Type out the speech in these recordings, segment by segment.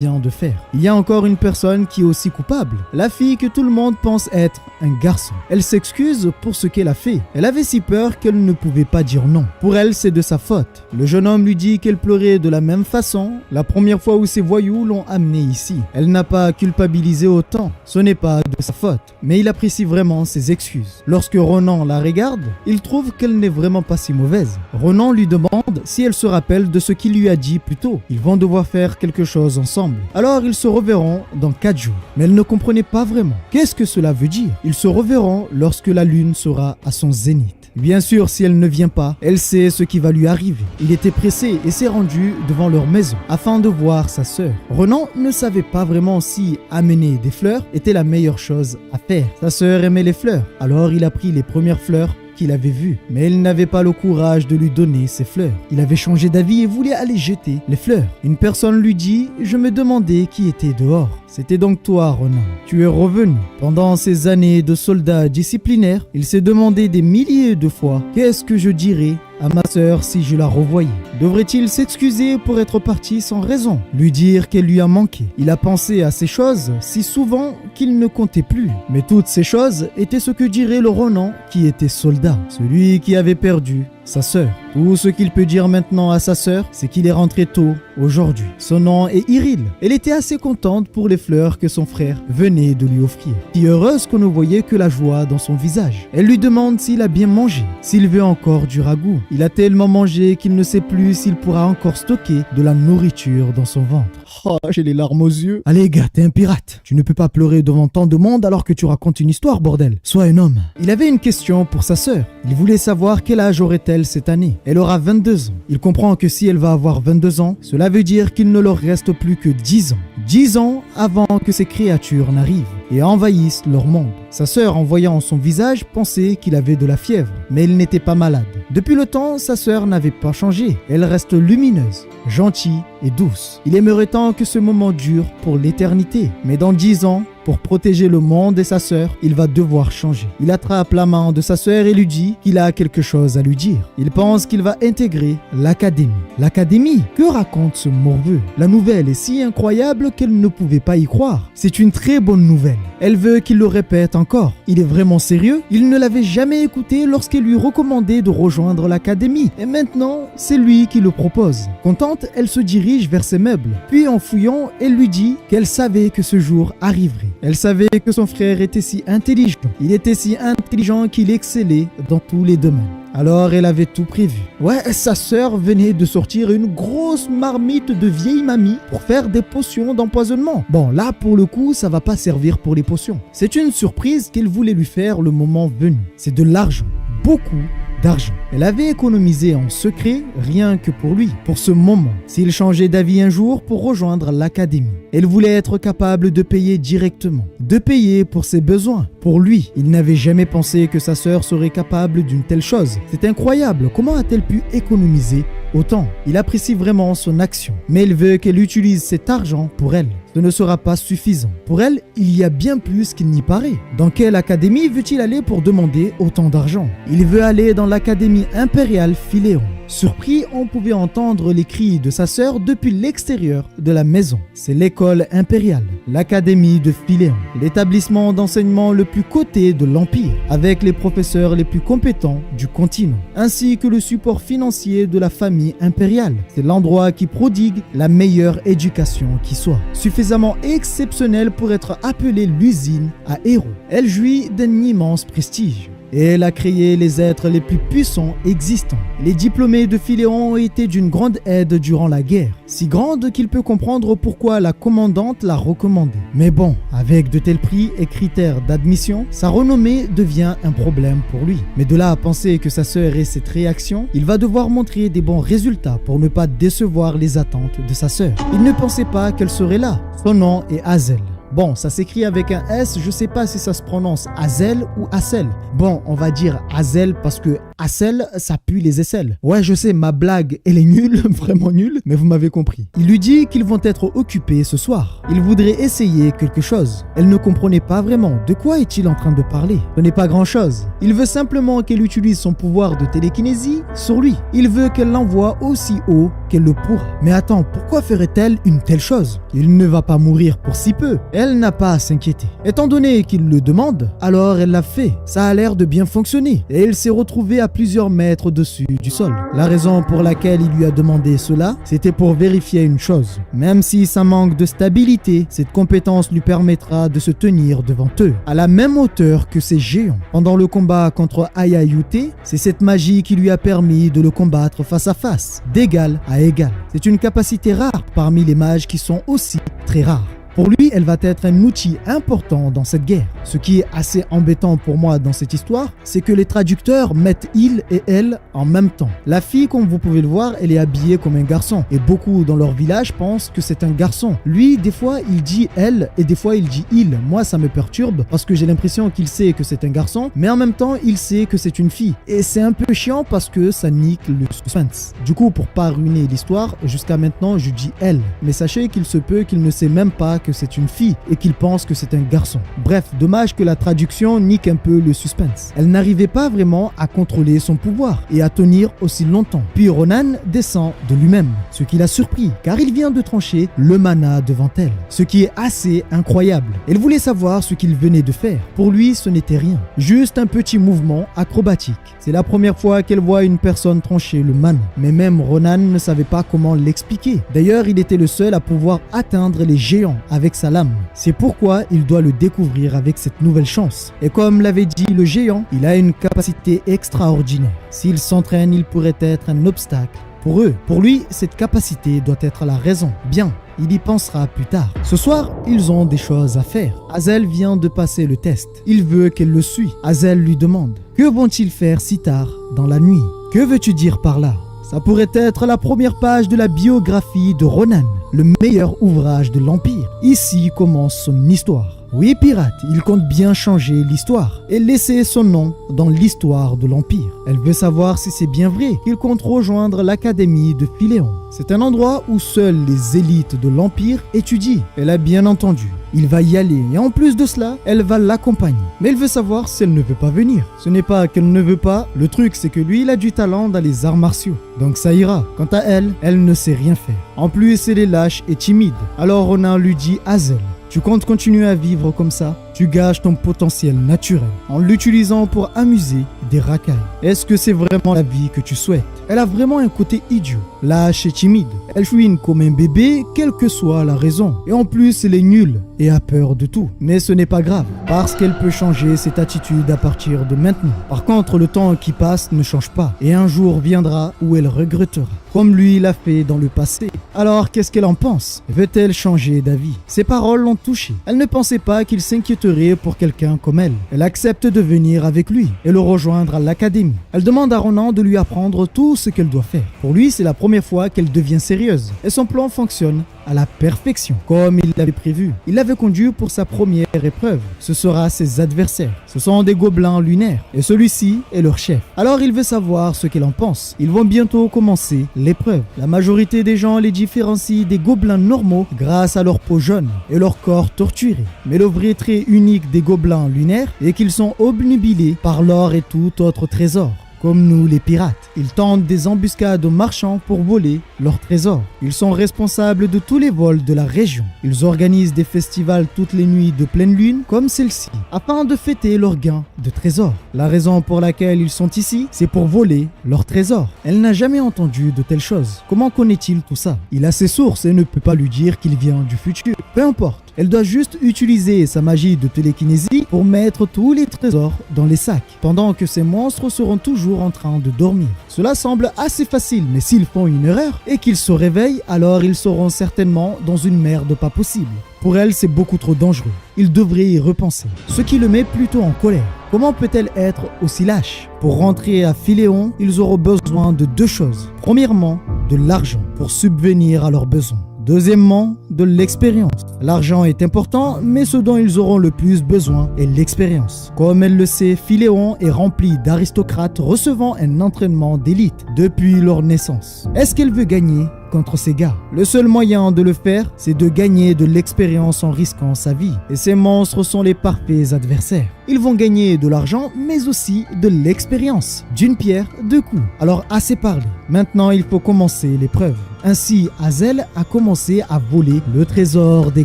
vient de faire. Il y a encore une personne qui est aussi coupable, la fille que tout le monde pense être un garçon. Elle s'excuse pour ce qu'elle a fait. Elle avait si peur qu'elle ne pouvait pas dire non. Pour elle, c'est de sa faute. Le jeune homme lui dit qu'elle pleurait de la même façon la première fois où ces voyous l'ont amenée ici. Elle n'a pas culpabilisé autant. Ce n'est pas de sa faute. Mais il apprécie vraiment ses excuses. Lorsque Ronan la regarde, il trouve qu'elle n'est vraiment pas si mauvaise. Ronan lui demande si elle se rappelle de ce qu'il lui a dit plus tôt. Ils vont devoir faire quelque chose ensemble. Alors ils se reverront dans 4 jours. Mais elle ne comprenait pas vraiment. Qu'est-ce que cela veut dire? Ils se reverront lorsque la lune sera à son zénith. Bien sûr, si elle ne vient pas, elle sait ce qui va lui arriver. Il était pressé et s'est rendu devant leur maison afin de voir sa sœur. Ronan ne savait pas vraiment si amener des fleurs était la meilleure chose à faire. Sa sœur aimait les fleurs, alors il a pris les premières fleurs qu'il avait vues, mais il n'avait pas le courage de lui donner ses fleurs. Il avait changé d'avis et voulait aller jeter les fleurs. Une personne lui dit « Je me demandais qui était dehors ». C'était donc toi, Ronan. Tu es revenu. Pendant ces années de soldat disciplinaire, il s'est demandé des milliers de fois « Qu'est-ce que je dirais à ma sœur si je la revoyais? Devrait-il s'excuser pour être parti sans raison? Lui dire qu'elle lui a manqué? Il a pensé à ces choses si souvent qu'il ne comptait plus. Mais toutes ces choses étaient ce que dirait le Ronan qui était soldat, celui qui avait perdu sa sœur. Tout ce qu'il peut dire maintenant à sa sœur, c'est qu'il est rentré tôt aujourd'hui. Son nom est Iril. Elle était assez contente pour les fleurs que son frère venait de lui offrir. Si heureuse qu'on ne voyait que la joie dans son visage. Elle lui demande s'il a bien mangé, s'il veut encore du ragoût. Il a tellement mangé qu'il ne sait plus s'il pourra encore stocker de la nourriture dans son ventre. Oh, j'ai les larmes aux yeux. Allez gars, t'es un pirate. Tu ne peux pas pleurer devant tant de monde alors que tu racontes une histoire, bordel. Sois un homme. Il avait une question pour sa sœur. Il voulait savoir quel âge aurait-elle cette année. Elle aura 22 ans. Il comprend que si elle va avoir 22 ans, cela veut dire qu'il ne leur reste plus que 10 ans. 10 ans avant que ces créatures n'arrivent et envahissent leur monde. Sa sœur, en voyant son visage, pensait qu'il avait de la fièvre, mais il n'était pas malade. Depuis le temps, sa sœur n'avait pas changé. Elle reste lumineuse, gentille et douce. Il aimerait tant que ce moment dure pour l'éternité. Mais dans 10 ans, pour protéger le monde et sa sœur, il va devoir changer. Il attrape la main de sa sœur et lui dit qu'il a quelque chose à lui dire. Il pense qu'il va intégrer l'académie. L'académie? Que raconte ce morveux? La nouvelle est si incroyable qu'elle ne pouvait pas y croire. C'est une très bonne nouvelle. Elle veut qu'il le répète encore. Il est vraiment sérieux? Il ne l'avait jamais écouté lorsqu'elle lui recommandait de rejoindre l'académie. Et maintenant, c'est lui qui le propose. Contente, elle se dirige vers ses meubles. Puis en fouillant, elle lui dit qu'elle savait que ce jour arriverait. Elle savait que son frère était si intelligent. Il était si intelligent qu'il excellait dans tous les domaines. Alors elle avait tout prévu. Ouais, sa sœur venait de sortir une grosse marmite de vieille mamie pour faire des potions d'empoisonnement. Bon, là pour le coup, ça va pas servir pour les potions. C'est une surprise qu'elle voulait lui faire le moment venu. C'est de l'argent. Beaucoup d'argent. Elle avait économisé en secret rien que pour lui, pour ce moment, s'il changeait d'avis un jour pour rejoindre l'académie. Elle voulait être capable de payer directement, de payer pour ses besoins. Pour lui, il n'avait jamais pensé que sa sœur serait capable d'une telle chose. C'est incroyable, comment a-t-elle pu économiser autant? Il apprécie vraiment son action, mais il veut qu'elle utilise cet argent pour elle. Ce ne sera pas suffisant. Pour elle, il y a bien plus qu'il n'y paraît. Dans quelle académie veut-il aller pour demander autant d'argent? Il veut aller dans l'académie impériale Philéon. Surpris, on pouvait entendre les cris de sa sœur depuis l'extérieur de la maison. C'est l'école impériale, l'académie de Philéon, l'établissement d'enseignement le plus coté de l'Empire, avec les professeurs les plus compétents du continent, ainsi que le support financier de la famille impériale. C'est l'endroit qui prodigue la meilleure éducation qui soit, suffisamment exceptionnelle pour être appelée l'usine à héros. Elle jouit d'un immense prestige. Et elle a créé les êtres les plus puissants existants. Les diplômés de Philéon ont été d'une grande aide durant la guerre, si grande qu'il peut comprendre pourquoi la commandante l'a recommandé. Mais bon, avec de tels prix et critères d'admission, sa renommée devient un problème pour lui. Mais de là à penser que sa sœur ait cette réaction, il va devoir montrer des bons résultats pour ne pas décevoir les attentes de sa sœur. Il ne pensait pas qu'elle serait là. Son nom est Hazel. Bon, ça s'écrit avec un S, je sais pas si ça se prononce Hazel ou Hazel. Bon, on va dire Hazel parce que Hassel, ça pue les aisselles. Ouais, je sais, ma blague, elle est nulle, vraiment nulle, mais vous m'avez compris. Il lui dit qu'ils vont être occupés ce soir. Il voudrait essayer quelque chose. Elle ne comprenait pas vraiment de quoi est-il en train de parler. Ce n'est pas grand-chose. Il veut simplement qu'elle utilise son pouvoir de télékinésie sur lui. Il veut qu'elle l'envoie aussi haut qu'elle le pourra. Mais attends, pourquoi ferait-elle une telle chose? Il ne va pas mourir pour si peu. Elle n'a pas à s'inquiéter. Étant donné qu'il le demande, alors elle l'a fait. Ça a l'air de bien fonctionner. Et il s'est retrouvé à plusieurs mètres au-dessus du sol. La raison pour laquelle il lui a demandé cela, c'était pour vérifier une chose. Même si ça manque de stabilité, cette compétence lui permettra de se tenir devant eux, à la même hauteur que ces géants. Pendant le combat contre Ayayute, c'est cette magie qui lui a permis de le combattre face à face, d'égal à égal. C'est une capacité rare parmi les mages qui sont aussi très rares. Pour lui, elle va être un outil important dans cette guerre. Ce qui est assez embêtant pour moi dans cette histoire, c'est que les traducteurs mettent il et elle en même temps. La fille, comme vous pouvez le voir, elle est habillée comme un garçon. Et beaucoup dans leur village pensent que c'est un garçon. Lui, des fois, il dit elle et des fois, il dit il. Moi, ça me perturbe parce que j'ai l'impression qu'il sait que c'est un garçon, mais en même temps, il sait que c'est une fille. Et c'est un peu chiant parce que ça nique le suspense. Du coup, pour pas ruiner l'histoire, jusqu'à maintenant, je dis elle. Mais sachez qu'il se peut qu'il ne sait même pas que c'est une fille et qu'il pense que c'est un garçon. Bref, dommage que la traduction nique un peu le suspense. Elle n'arrivait pas vraiment à contrôler son pouvoir et à tenir aussi longtemps. Puis Ronan descend de lui-même, ce qui l'a surpris car il vient de trancher le mana devant elle, ce qui est assez incroyable. Elle voulait savoir ce qu'il venait de faire. Pour lui, ce n'était rien, juste un petit mouvement acrobatique. C'est la première fois qu'elle voit une personne trancher le mana, mais même Ronan ne savait pas comment l'expliquer. D'ailleurs, il était le seul à pouvoir atteindre les géants avec sa lame. C'est pourquoi il doit le découvrir avec cette nouvelle chance. Et comme l'avait dit le géant, il a une capacité extraordinaire. S'il s'entraîne, il pourrait être un obstacle pour eux. Pour lui, cette capacité doit être la raison. Bien, il y pensera plus tard. Ce soir, ils ont des choses à faire. Hazel vient de passer le test. Il veut qu'elle le suive. Hazel lui demande: que vont-ils faire si tard dans la nuit? Que veux-tu dire par là? Ça pourrait être la première page de la biographie de Ronan, le meilleur ouvrage de l'Empire. Ici commence son histoire. Oui, pirate, il compte bien changer l'histoire et laisser son nom dans l'histoire de l'Empire. Elle veut savoir si c'est bien vrai qu'il compte rejoindre l'Académie de Philéon. C'est un endroit où seules les élites de l'Empire étudient. Elle a bien entendu. Il va y aller et en plus de cela, elle va l'accompagner. Mais elle veut savoir si elle ne veut pas venir. Ce n'est pas qu'elle ne veut pas, le truc c'est que lui il a du talent dans les arts martiaux. Donc ça ira. Quant à elle, elle ne sait rien faire. En plus elle est lâche et timide. Alors Ronan lui dit: Hazel, tu comptes continuer à vivre comme ça? Tu gâches ton potentiel naturel en l'utilisant pour amuser des racailles. Est-ce que c'est vraiment la vie que tu souhaites? Elle a vraiment un côté idiot, lâche et timide. Elle chouine comme un bébé, quelle que soit la raison. Et en plus, elle est nulle et a peur de tout. Mais ce n'est pas grave, parce qu'elle peut changer cette attitude à partir de maintenant. Par contre, le temps qui passe ne change pas. Et un jour viendra où elle regrettera, comme lui l'a fait dans le passé. Alors, qu'est-ce qu'elle en pense? Veut-elle changer d'avis? Ses paroles l'ont touchée. Elle ne pensait pas qu'il s'inquiéterait pour quelqu'un comme elle. Elle accepte de venir avec lui et le rejoindre à l'académie. Elle demande à Ronan de lui apprendre tout ce qu'elle doit faire. Pour lui, c'est la première fois qu'elle devient sérieuse et son plan fonctionne à la perfection, comme il l'avait prévu. Il l'avait conduit pour sa première épreuve. Ce sera ses adversaires. Ce sont des gobelins lunaires et celui-ci est leur chef. Alors il veut savoir ce qu'elle en pense. Ils vont bientôt commencer l'épreuve. La majorité des gens les différencient des gobelins normaux grâce à leur peau jaune et leur corps torturé. Mais le vrai trait unique des gobelins lunaires est qu'ils sont obnubilés par l'or et tout autre trésor. Comme nous les pirates, ils tentent des embuscades aux marchands pour voler leurs trésors. Ils sont responsables de tous les vols de la région. Ils organisent des festivals toutes les nuits de pleine lune comme celle-ci, afin de fêter leurs gains de trésors. La raison pour laquelle ils sont ici, c'est pour voler leurs trésors. Elle n'a jamais entendu de telles choses. Comment connaît-il tout ça? Il a ses sources et ne peut pas lui dire qu'il vient du futur. Peu importe. Elle doit juste utiliser sa magie de télékinésie pour mettre tous les trésors dans les sacs, pendant que ces monstres seront toujours en train de dormir. Cela semble assez facile, mais s'ils font une erreur et qu'ils se réveillent, alors ils seront certainement dans une merde pas possible. Pour elle, c'est beaucoup trop dangereux. Il devrait y repenser, ce qui le met plutôt en colère. Comment peut-elle être aussi lâche? Pour rentrer à Philéon, ils auront besoin de deux choses. Premièrement, de l'argent pour subvenir à leurs besoins. Deuxièmement, de l'expérience. L'argent est important, mais ce dont ils auront le plus besoin est l'expérience. Comme elle le sait, Philéon est rempli d'aristocrates recevant un entraînement d'élite depuis leur naissance. Est-ce qu'elle veut gagner contre ces gars? Le seul moyen de le faire, c'est de gagner de l'expérience en risquant sa vie. Et ces monstres sont les parfaits adversaires. Ils vont gagner de l'argent, mais aussi de l'expérience. D'une pierre, deux coups. Alors assez parlé. Maintenant, il faut commencer l'épreuve. Ainsi, Hazel a commencé à voler le trésor des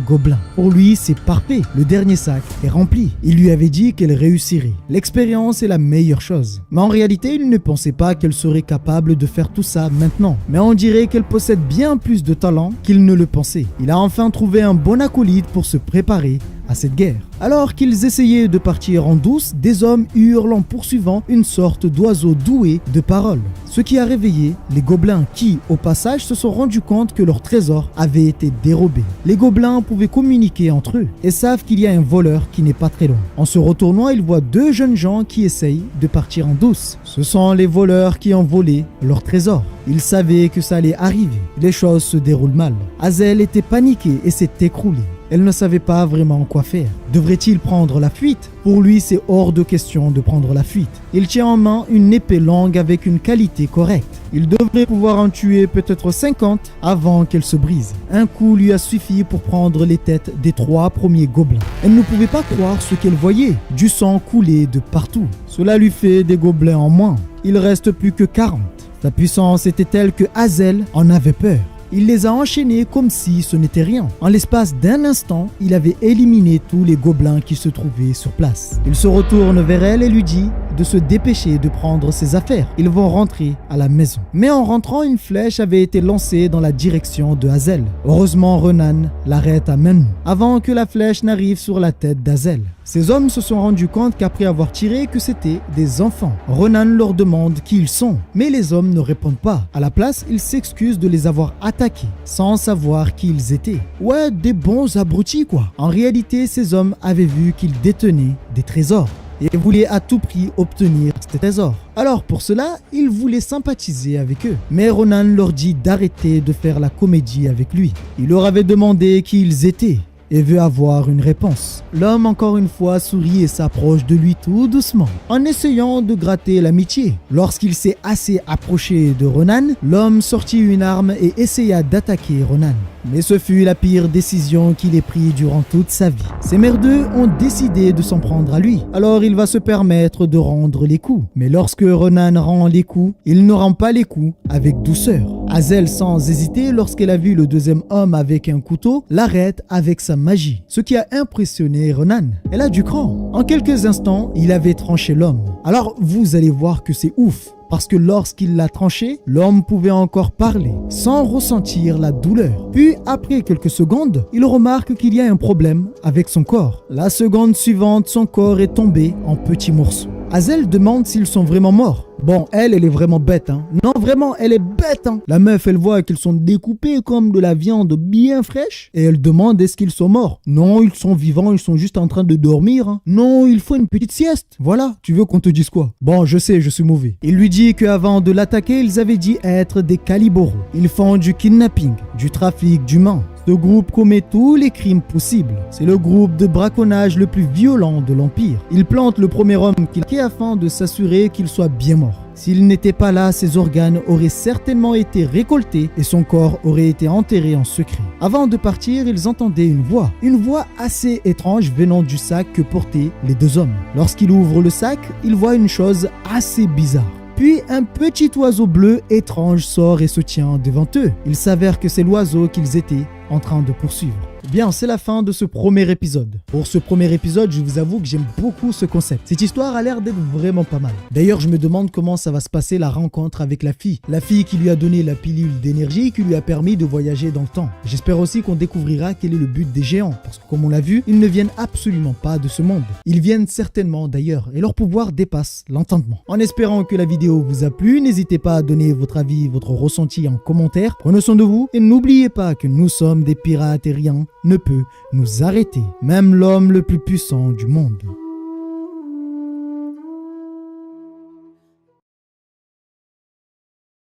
gobelins. Pour lui, c'est parfait. Le dernier sac est rempli. Il lui avait dit qu'elle réussirait. L'expérience est la meilleure chose. Mais en réalité, il ne pensait pas qu'elle serait capable de faire tout ça maintenant. Mais on dirait qu'elle possède bien plus de talent qu'il ne le pensait. Il a enfin trouvé un bon acolyte pour se préparer à cette guerre. Alors qu'ils essayaient de partir en douce, des hommes hurlent en poursuivant une sorte d'oiseau doué de parole. Ce qui a réveillé les gobelins qui, au passage, se sont rendus compte que leur trésor avait été dérobé. Les gobelins pouvaient communiquer entre eux et savent qu'il y a un voleur qui n'est pas très loin. En se retournant, ils voient deux jeunes gens qui essayent de partir en douce. Ce sont les voleurs qui ont volé leur trésor. Ils savaient que ça allait arriver. Les choses se déroulent mal. Hazel était paniquée et s'est écroulée. Elle ne savait pas vraiment quoi faire. Devrait-il prendre la fuite? Pour lui, c'est hors de question de prendre la fuite. Il tient en main une épée longue avec une qualité correcte. Il devrait pouvoir en tuer peut-être 50 avant qu'elle se brise. Un coup lui a suffi pour prendre les têtes des 3 premiers gobelins. Elle ne pouvait pas croire ce qu'elle voyait. Du sang coulait de partout. Cela lui fait des gobelins en moins. Il reste plus que 40. Sa puissance était telle que Hazel en avait peur. Il les a enchaînés comme si ce n'était rien. En l'espace d'un instant, il avait éliminé tous les gobelins qui se trouvaient sur place. Il se retourne vers elle et lui dit de se dépêcher de prendre ses affaires. Ils vont rentrer à la maison. Mais en rentrant, une flèche avait été lancée dans la direction de Hazel. Heureusement, Ronan l'arrête à main nue, avant que la flèche n'arrive sur la tête d'Hazel. Ces hommes se sont rendus compte qu'après avoir tiré que c'était des enfants. Ronan leur demande qui ils sont, mais les hommes ne répondent pas. À la place, ils s'excusent de les avoir attaqués, sans savoir qui ils étaient. Ouais, des bons abrutis quoi. En réalité, ces hommes avaient vu qu'ils détenaient des trésors et voulaient à tout prix obtenir ces trésors. Alors pour cela, ils voulaient sympathiser avec eux. Mais Ronan leur dit d'arrêter de faire la comédie avec lui. Il leur avait demandé qui ils étaient et veut avoir une réponse. L'homme encore une fois sourit et s'approche de lui tout doucement, en essayant de gratter l'amitié. Lorsqu'il s'est assez approché de Ronan, l'homme sortit une arme et essaya d'attaquer Ronan. Mais ce fut la pire décision qu'il ait prise durant toute sa vie. Ces merdeux ont décidé de s'en prendre à lui. Alors il va se permettre de rendre les coups. Mais lorsque Ronan rend les coups, il ne rend pas les coups avec douceur. Hazel, sans hésiter, lorsqu'elle a vu le deuxième homme avec un couteau, l'arrête avec sa magie. Ce qui a impressionné Ronan. Elle a du cran. En quelques instants, il avait tranché l'homme. Alors vous allez voir que c'est ouf. Parce que lorsqu'il l'a tranché, l'homme pouvait encore parler, sans ressentir la douleur. Puis, après quelques secondes, il remarque qu'il y a un problème avec son corps. La seconde suivante, son corps est tombé en petits morceaux. Hazel demande s'ils sont vraiment morts. Bon, elle est vraiment bête, hein. Non, vraiment, elle est bête, hein. La meuf, elle voit qu'ils sont découpés comme de la viande bien fraîche et elle demande est-ce qu'ils sont morts. Non, ils sont vivants, ils sont juste en train de dormir, hein. Non, il faut une petite sieste. Voilà, tu veux qu'on te dise quoi? Bon, je sais, je suis mauvais. Il lui dit qu'avant de l'attaquer, ils avaient dit être des Caliboros. Ils font du kidnapping, du trafic d'humains. Ce groupe commet tous les crimes possibles. C'est le groupe de braconnage le plus violent de l'Empire. Il plante le premier homme qu'il a afin de s'assurer qu'il soit bien mort. S'il n'était pas là, ses organes auraient certainement été récoltés et son corps aurait été enterré en secret. Avant de partir, ils entendaient une voix assez étrange venant du sac que portaient les deux hommes. Lorsqu'il ouvre le sac, il voit une chose assez bizarre. Puis un petit oiseau bleu étrange sort et se tient devant eux. Il s'avère que c'est l'oiseau qu'ils étaient en train de poursuivre. Bien, c'est la fin de ce premier épisode. Pour ce premier épisode, je vous avoue que j'aime beaucoup ce concept. Cette histoire a l'air d'être vraiment pas mal. D'ailleurs, je me demande comment ça va se passer la rencontre avec la fille. La fille qui lui a donné la pilule d'énergie qui lui a permis de voyager dans le temps. J'espère aussi qu'on découvrira quel est le but des géants. Parce que comme on l'a vu, ils ne viennent absolument pas de ce monde. Ils viennent certainement d'ailleurs et leur pouvoir dépasse l'entendement. En espérant que la vidéo vous a plu, n'hésitez pas à donner votre avis, votre ressenti en commentaire. Prenez soin de vous et n'oubliez pas que nous sommes des pirates et rien ne peut nous arrêter, même l'homme le plus puissant du monde.